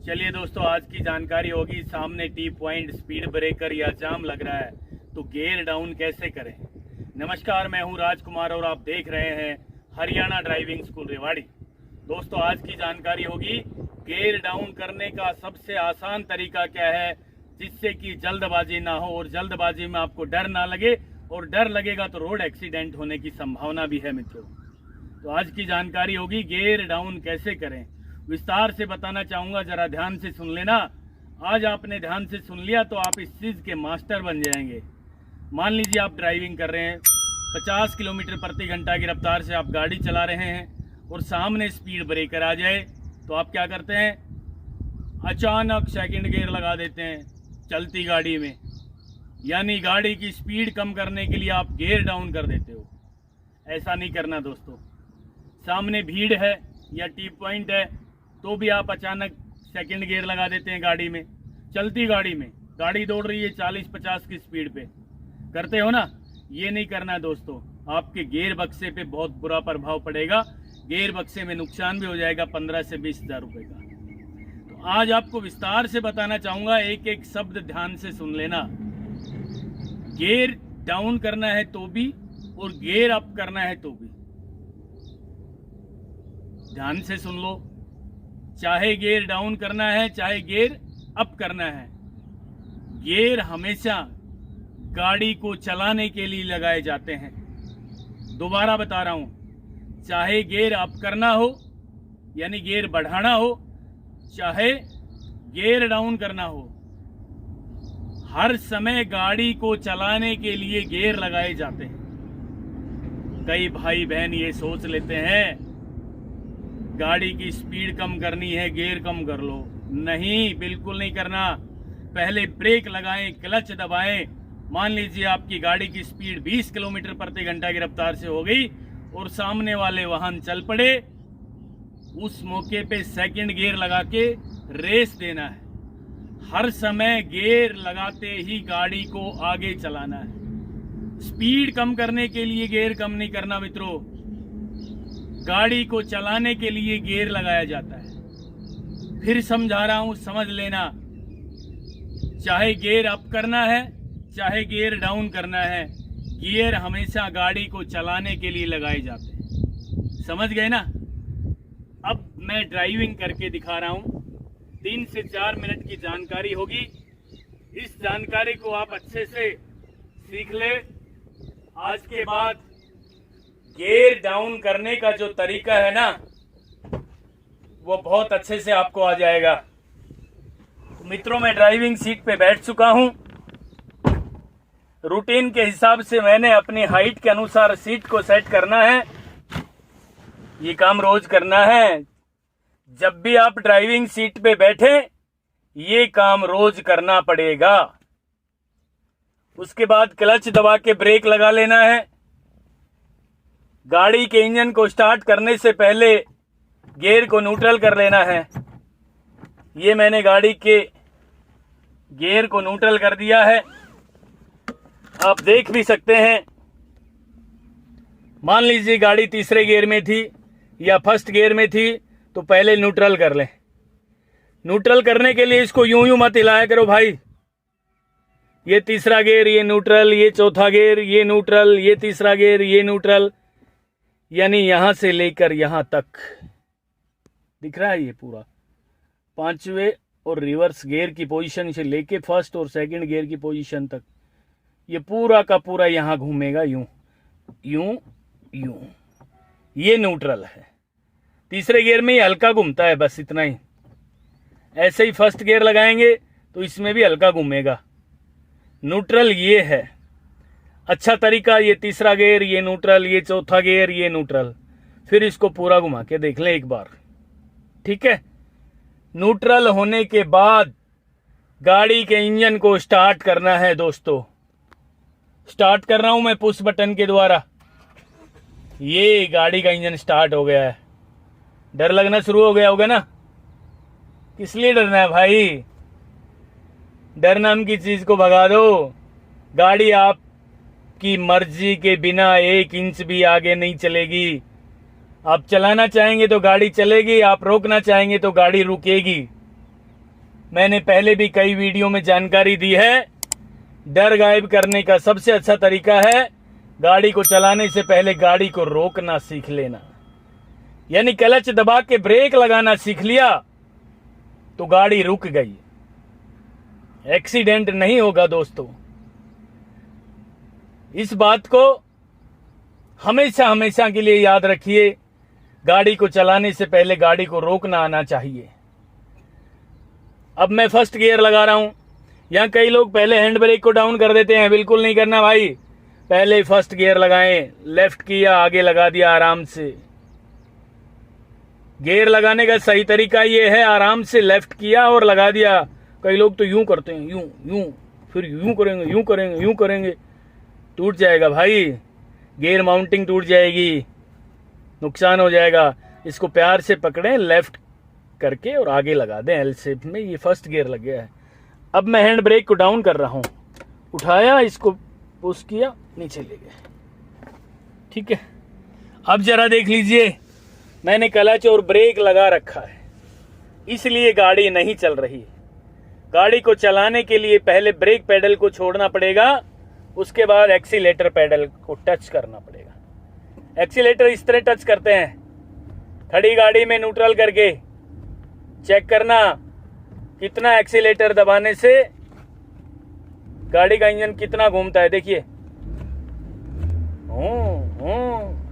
चलिए दोस्तों, आज की जानकारी होगी सामने टी पॉइंट, स्पीड ब्रेकर या जाम लग रहा है तो गियर डाउन कैसे करें। नमस्कार, मैं हूं राजकुमार और आप देख रहे हैं हरियाणा ड्राइविंग स्कूल रेवाड़ी। दोस्तों, आज की जानकारी होगी गियर डाउन करने का सबसे आसान तरीका क्या है, जिससे कि जल्दबाजी ना हो और जल्दबाजी में आपको डर ना लगे, और डर लगेगा तो रोड एक्सीडेंट होने की संभावना भी है मित्रों। तो आज की जानकारी होगी गियर डाउन कैसे करें। विस्तार से बताना चाहूँगा, जरा ध्यान से सुन लेना। आज आपने ध्यान से सुन लिया तो आप इस चीज़ के मास्टर बन जाएंगे। मान लीजिए आप ड्राइविंग कर रहे हैं, 50 किलोमीटर प्रति घंटा की रफ्तार से आप गाड़ी चला रहे हैं और सामने स्पीड ब्रेकर आ जाए तो आप क्या करते हैं, अचानक सेकंड गियर लगा देते हैं चलती गाड़ी में, यानी गाड़ी की स्पीड कम करने के लिए आप गियर डाउन कर देते हो। ऐसा नहीं करना दोस्तों। सामने भीड़ है या टी पॉइंट है तो भी आप अचानक सेकंड गियर लगा देते हैं गाड़ी में, चलती गाड़ी में। गाड़ी दौड़ रही है 40-50 की स्पीड पे, करते हो ना। ये नहीं करना दोस्तों, आपके गियर बक्से पे बहुत बुरा प्रभाव पड़ेगा। गियर बक्से में नुकसान भी हो जाएगा 15 से 20 हज़ार रुपये का। तो आज आपको विस्तार से बताना चाहूँगा, एक एक शब्द ध्यान से सुन लेना। गियर डाउन करना है तो भी और गियर अप करना है तो भी, ध्यान से सुन लो। चाहे गियर डाउन करना है चाहे गियर अप करना है, गियर हमेशा गाड़ी को चलाने के लिए लगाए जाते हैं। दोबारा बता रहा हूं, चाहे गियर अप करना हो यानी गियर बढ़ाना हो, चाहे गियर डाउन करना हो, हर समय गाड़ी को चलाने के लिए गियर लगाए जाते हैं। कई भाई बहन ये सोच लेते हैं गाड़ी की स्पीड कम करनी है गियर कम कर लो। नहीं, बिल्कुल नहीं करना। पहले ब्रेक लगाएं, क्लच दबाएं। मान लीजिए आपकी गाड़ी की स्पीड 20 किलोमीटर प्रति घंटा की रफ्तार से हो गई और सामने वाले वाहन चल पड़े, उस मौके पे सेकंड गियर लगा के रेस देना है। हर समय गियर लगाते ही गाड़ी को आगे चलाना है। स्पीड कम करने के लिए गियर कम नहीं करना मित्रों, गाड़ी को चलाने के लिए गियर लगाया जाता है। फिर समझा रहा हूं, समझ लेना। चाहे गियर अप करना है चाहे गियर डाउन करना है, गियर हमेशा गाड़ी को चलाने के लिए लगाए जाते हैं। समझ गए ना। अब मैं ड्राइविंग करके दिखा रहा हूं, 3 से 4 मिनट की जानकारी होगी। इस जानकारी को आप अच्छे से सीख ले। आज के बाद गियर डाउन करने का जो तरीका है ना, वो बहुत अच्छे से आपको आ जाएगा। तो मित्रों, मैं ड्राइविंग सीट पे बैठ चुका हूं। रूटीन के हिसाब से मैंने अपनी हाइट के अनुसार सीट को सेट करना है। ये काम रोज करना है। जब भी आप ड्राइविंग सीट पे बैठे, ये काम रोज करना पड़ेगा। उसके बाद क्लच दबा के ब्रेक लगा लेना है। गाड़ी के इंजन को स्टार्ट करने से पहले गियर को न्यूट्रल कर लेना है। ये मैंने गाड़ी के गियर को न्यूट्रल कर दिया है, आप देख भी सकते हैं। मान लीजिए गाड़ी तीसरे गियर में थी या फर्स्ट गियर में थी तो पहले न्यूट्रल कर लें। न्यूट्रल करने के लिए इसको यूं यूं मत हिलाया करो भाई। ये तीसरा गियर, ये न्यूट्रल, ये चौथा गियर, ये न्यूट्रल, ये तीसरा गियर, ये न्यूट्रल, यानी यहां से लेकर यहां तक दिख रहा है। ये पूरा 5वें और रिवर्स गियर की पोजीशन से लेके फर्स्ट और सेकंड गियर की पोजीशन तक, ये पूरा का पूरा यहां घूमेगा, यूं यूं यूं। ये न्यूट्रल है। तीसरे गियर में ये हल्का घूमता है, बस इतना ही। ऐसे ही फर्स्ट गियर लगाएंगे तो इसमें भी हल्का घूमेगा। न्यूट्रल ये है। अच्छा तरीका, ये तीसरा गियर, ये न्यूट्रल, ये चौथा गियर, ये न्यूट्रल। फिर इसको पूरा घुमा के देख लें एक बार, ठीक है। न्यूट्रल होने के बाद गाड़ी के इंजन को स्टार्ट करना है दोस्तों। स्टार्ट कर रहा हूं मैं पुश बटन के द्वारा। ये गाड़ी का इंजन स्टार्ट हो गया है। डर लगना शुरू हो गया होगा ना। किस लिए डरना है भाई, डर नाम की चीज को भगा दो। गाड़ी आपकी मर्जी के बिना 1 इंच भी आगे नहीं चलेगी। आप चलाना चाहेंगे तो गाड़ी चलेगी, आप रोकना चाहेंगे तो गाड़ी रुकेगी। मैंने पहले भी कई वीडियो में जानकारी दी है, डर गायब करने का सबसे अच्छा तरीका है गाड़ी को चलाने से पहले गाड़ी को रोकना सीख लेना। यानी क्लच दबा के ब्रेक लगाना सीख लिया तो गाड़ी रुक गई, एक्सीडेंट नहीं होगा दोस्तों। इस बात को हमेशा हमेशा के लिए याद रखिए, गाड़ी को चलाने से पहले गाड़ी को रोकना आना चाहिए। अब मैं फर्स्ट गियर लगा रहा हूं। यहां कई लोग पहले हैंड ब्रेक को डाउन कर देते हैं, बिल्कुल नहीं करना भाई। पहले फर्स्ट गियर लगाएं, लेफ्ट किया, आगे लगा दिया आराम से। गियर लगाने का सही तरीका ये है, आराम से लेफ्ट किया और लगा दिया। कई लोग तो यूं करते हैं, यूं यूं, फिर यूं करेंगे, यूं करेंगे, यूं करेंगे, टूट जाएगा भाई, गियर माउंटिंग टूट जाएगी, नुकसान हो जाएगा। इसको प्यार से पकड़ें, लेफ्ट करके और आगे लगा दें एल शेप में। ये फर्स्ट गियर लग गया है। अब मैं हैंड ब्रेक को डाउन कर रहा हूं, उठाया, इसको पुश किया, नीचे ले गए। ठीक है, अब जरा देख लीजिए, मैंने क्लच और ब्रेक लगा रखा है, इसलिए गाड़ी नहीं चल रही। गाड़ी को चलाने के लिए पहले ब्रेक पेडल को छोड़ना पड़ेगा, उसके बाद एक्सीलेटर पेडल को टच करना पड़ेगा। एक्सीलेटर इस तरह टच करते हैं, खड़ी गाड़ी में न्यूट्रल करके चेक करना कितना एक्सीलेटर दबाने से गाड़ी का इंजन कितना घूमता है। देखिए,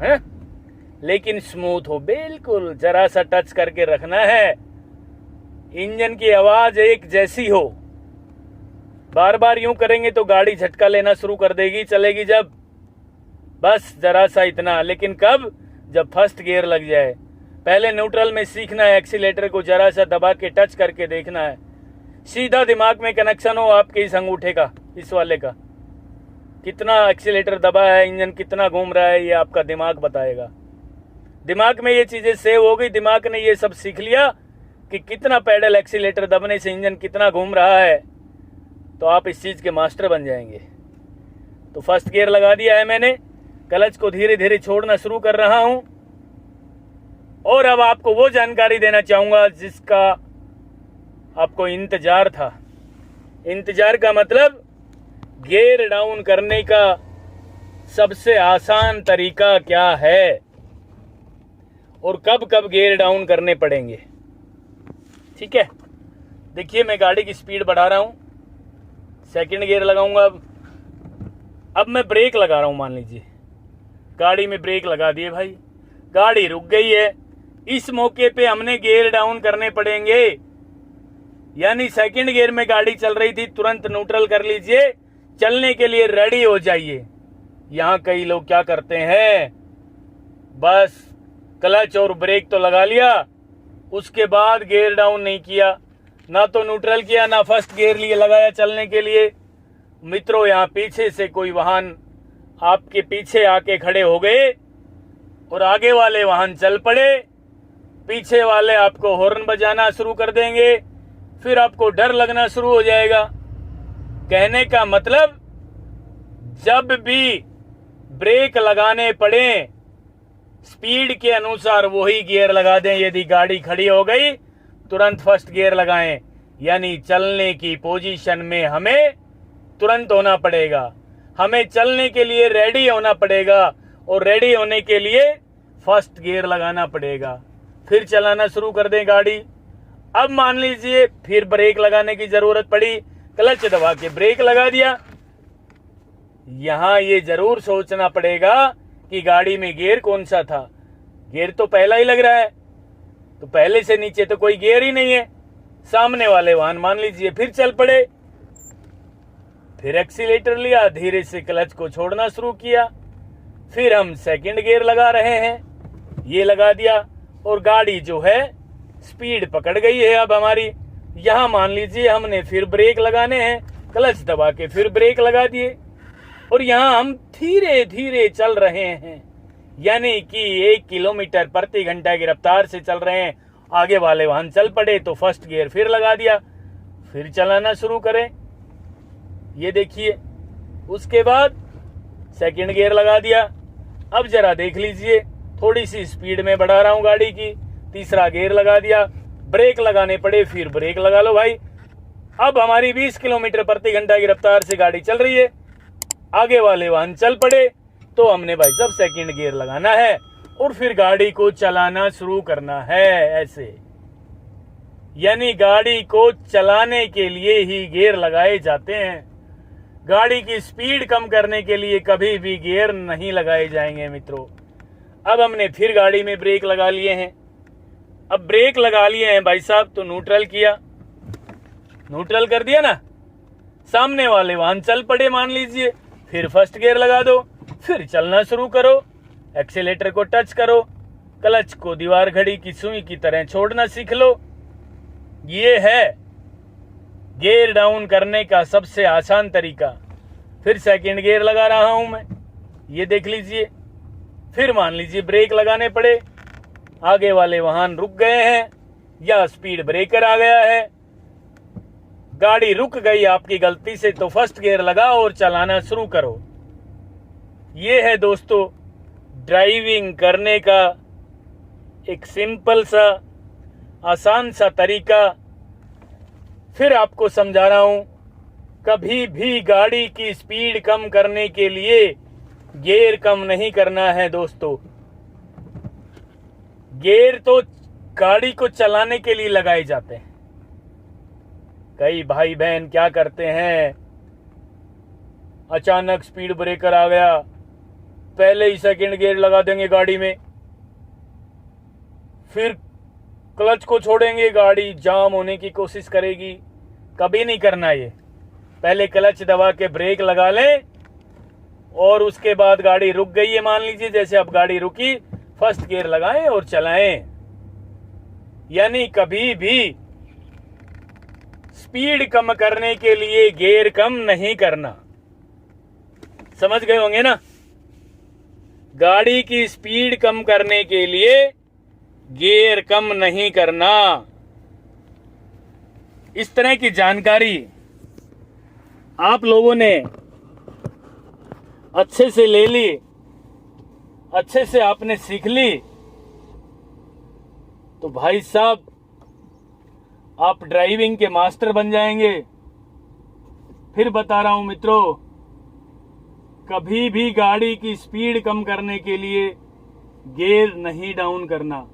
है? लेकिन स्मूथ हो बिल्कुल, जरा सा टच करके रखना है, इंजन की आवाज एक जैसी हो। बार बार यूं करेंगे तो गाड़ी झटका लेना शुरू कर देगी, चलेगी जब, बस जरा सा इतना। लेकिन कब? जब फर्स्ट गियर लग जाए। पहले न्यूट्रल में सीखना है, एक्सीलेटर को जरा सा दबा के टच करके देखना है, सीधा दिमाग में कनेक्शन हो आपके इस अंगूठे का, इस वाले का। कितना एक्सीलेटर दबा है, इंजन कितना घूम रहा है, ये आपका दिमाग बताएगा। दिमाग में ये चीजें सेव हो गई, दिमाग ने ये सब सीख लिया कि कितना पैडल एक्सीलेटर दबने से इंजन कितना घूम रहा है, तो आप इस चीज के मास्टर बन जाएंगे। तो फर्स्ट गियर लगा दिया है मैंने, क्लच को धीरे धीरे छोड़ना शुरू कर रहा हूं। और अब आपको वो जानकारी देना चाहूंगा जिसका आपको इंतजार था। इंतजार का मतलब गियर डाउन करने का सबसे आसान तरीका क्या है और कब कब गियर डाउन करने पड़ेंगे। ठीक है, देखिए मैं गाड़ी की स्पीड बढ़ा रहा हूं, सेकंड गियर लगाऊंगा। अब मैं ब्रेक लगा रहा हूं, मान लीजिए गाड़ी में ब्रेक लगा दिए भाई, गाड़ी रुक गई है। इस मौके पे हमने गियर डाउन करने पड़ेंगे, यानी सेकंड गियर में गाड़ी चल रही थी, तुरंत न्यूट्रल कर लीजिए, चलने के लिए रेडी हो जाइए। यहां कई लोग क्या करते हैं, बस क्लच और ब्रेक तो लगा लिया, उसके बाद गियर डाउन नहीं किया, ना तो न्यूट्रल किया, ना फर्स्ट गियर लिए लगाया चलने के लिए। मित्रों, यहां पीछे से कोई वाहन आपके पीछे आके खड़े हो गए और आगे वाले वाहन चल पड़े, पीछे वाले आपको हॉर्न बजाना शुरू कर देंगे, फिर आपको डर लगना शुरू हो जाएगा। कहने का मतलब, जब भी ब्रेक लगाने पड़े स्पीड के अनुसार वही गियर लगा दें। यदि गाड़ी खड़ी हो गई तुरंत फर्स्ट गियर लगाएं, यानी चलने की पोजीशन में हमें तुरंत होना पड़ेगा, हमें चलने के लिए रेडी होना पड़ेगा और रेडी होने के लिए फर्स्ट गियर लगाना पड़ेगा, फिर चलाना शुरू कर दें गाड़ी। अब मान लीजिए फिर ब्रेक लगाने की जरूरत पड़ी, क्लच दबा के ब्रेक लगा दिया। यहां ये जरूर सोचना पड़ेगा कि गाड़ी में गियर कौन सा था। गियर तो पहला ही लग रहा है, तो पहले से नीचे तो कोई गियर ही नहीं है। सामने वाले वाहन मान लीजिए फिर चल पड़े, फिर एक्सीलेटर लिया, धीरे से क्लच को छोड़ना शुरू किया, फिर हम सेकंड गियर लगा रहे हैं, ये लगा दिया और गाड़ी जो है स्पीड पकड़ गई है अब हमारी। यहां मान लीजिए हमने फिर ब्रेक लगाने हैं, क्लच दबा के फिर ब्रेक लगा दिए और यहां हम धीरे धीरे चल रहे हैं, यानी कि 1 किलोमीटर प्रति घंटा की रफ्तार से चल रहे हैं। आगे वाले वाहन चल पड़े तो फर्स्ट गियर फिर लगा दिया, फिर चलाना शुरू करें, ये देखिए। उसके बाद सेकंड गियर लगा दिया। अब जरा देख लीजिए, थोड़ी सी स्पीड में बढ़ा रहा हूं गाड़ी की, तीसरा गियर लगा दिया, ब्रेक लगाने पड़े फिर ब्रेक लगा लो भाई, अब हमारी 20 किलोमीटर प्रति घंटा की रफ्तार से गाड़ी चल रही है, आगे वाले वाहन चल पड़े तो हमने भाई साहब सेकंड गियर लगाना है और फिर गाड़ी को चलाना शुरू करना है। ऐसे यानी गाड़ी को चलाने के लिए ही गियर लगाए जाते हैं। गाड़ी की स्पीड कम करने के लिए कभी भी गियर नहीं लगाए जाएंगे मित्रों। अब हमने फिर गाड़ी में ब्रेक लगा लिए हैं। अब ब्रेक लगा लिए हैं भाई साहब तो न्यूट्रल किया, न्यूट्रल कर दिया ना, सामने वाले वाहन चल पड़े मान लीजिए, फिर फर्स्ट गियर लगा दो, फिर चलना शुरू करो, एक्सीलेटर को टच करो, क्लच को दीवार घड़ी की सुई की तरह छोड़ना सीख लो। ये है गियर डाउन करने का सबसे आसान तरीका। फिर सेकंड गियर लगा रहा हूं मैं, ये देख लीजिए। फिर मान लीजिए ब्रेक लगाने पड़े, आगे वाले वाहन रुक गए हैं या स्पीड ब्रेकर आ गया है, गाड़ी रुक गई आपकी गलती से, तो फर्स्ट गियर लगाओ और चलाना शुरू करो। ये है दोस्तों ड्राइविंग करने का एक सिंपल सा आसान सा तरीका। फिर आपको समझा रहा हूं, कभी भी गाड़ी की स्पीड कम करने के लिए गियर कम नहीं करना है दोस्तों। गियर तो गाड़ी को चलाने के लिए लगाए जाते हैं। कई भाई बहन क्या करते हैं, अचानक स्पीड ब्रेकर आ गया, पहले ही सेकंड गियर लगा देंगे गाड़ी में, फिर क्लच को छोड़ेंगे, गाड़ी जाम होने की कोशिश करेगी। कभी नहीं करना ये। पहले क्लच दबा के ब्रेक लगा लें और उसके बाद गाड़ी रुक गई है मान लीजिए, जैसे अब गाड़ी रुकी, फर्स्ट गियर लगाएं और चलाएं। यानी कभी भी स्पीड कम करने के लिए गियर कम नहीं करना। समझ गए होंगे ना? गाड़ी की स्पीड कम करने के लिए गियर कम नहीं करना। इस तरह की जानकारी आप लोगों ने अच्छे से ले ली, अच्छे से आपने सीख ली, तो भाई साहब आप ड्राइविंग के मास्टर बन जाएंगे। फिर बता रहा हूं मित्रों, कभी भी गाड़ी की स्पीड कम करने के लिए गियर नहीं डाउन करना।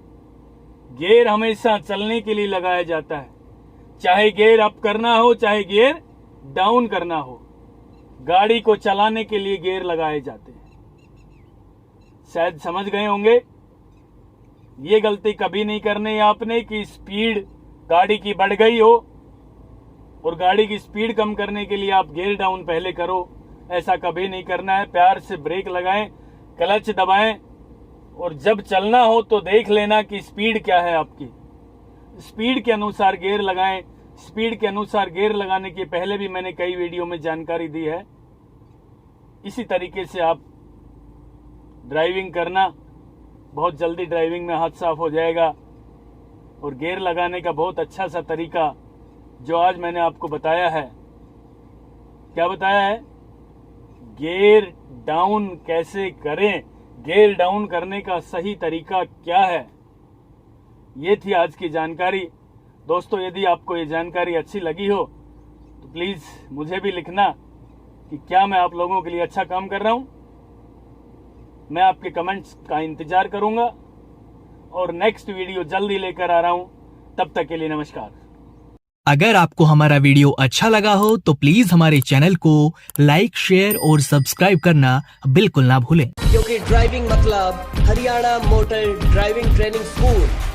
गियर हमेशा चलने के लिए लगाया जाता है, चाहे गियर अप करना हो चाहे गियर डाउन करना हो, गाड़ी को चलाने के लिए गियर लगाए जाते हैं। शायद समझ गए होंगे। ये गलती कभी नहीं करनी आपने कि स्पीड गाड़ी की बढ़ गई हो और गाड़ी की स्पीड कम करने के लिए आप गियर डाउन पहले करो। ऐसा कभी नहीं करना है। प्यार से ब्रेक लगाएं, क्लच दबाएं और जब चलना हो तो देख लेना कि स्पीड क्या है आपकी। स्पीड के अनुसार गियर लगाएं। स्पीड के अनुसार गियर लगाने के पहले भी मैंने कई वीडियो में जानकारी दी है। इसी तरीके से आप ड्राइविंग करना, बहुत जल्दी ड्राइविंग में हाथ साफ हो जाएगा। और गियर लगाने का बहुत अच्छा सा तरीका जो आज मैंने आपको बताया है, क्या बताया है, गियर डाउन कैसे करें, गियर डाउन करने का सही तरीका क्या है, ये थी आज की जानकारी। दोस्तों यदि आपको ये जानकारी अच्छी लगी हो तो प्लीज मुझे भी लिखना कि क्या मैं आप लोगों के लिए अच्छा काम कर रहा हूं। मैं आपके कमेंट्स का इंतजार करूंगा और नेक्स्ट वीडियो जल्दी लेकर आ रहा हूं। तब तक के लिए नमस्कार। अगर आपको हमारा वीडियो अच्छा लगा हो तो प्लीज हमारे चैनल को लाइक, शेयर और सब्सक्राइब करना बिल्कुल ना भूलें, क्योंकि ड्राइविंग मतलब Haryana motor driving training school.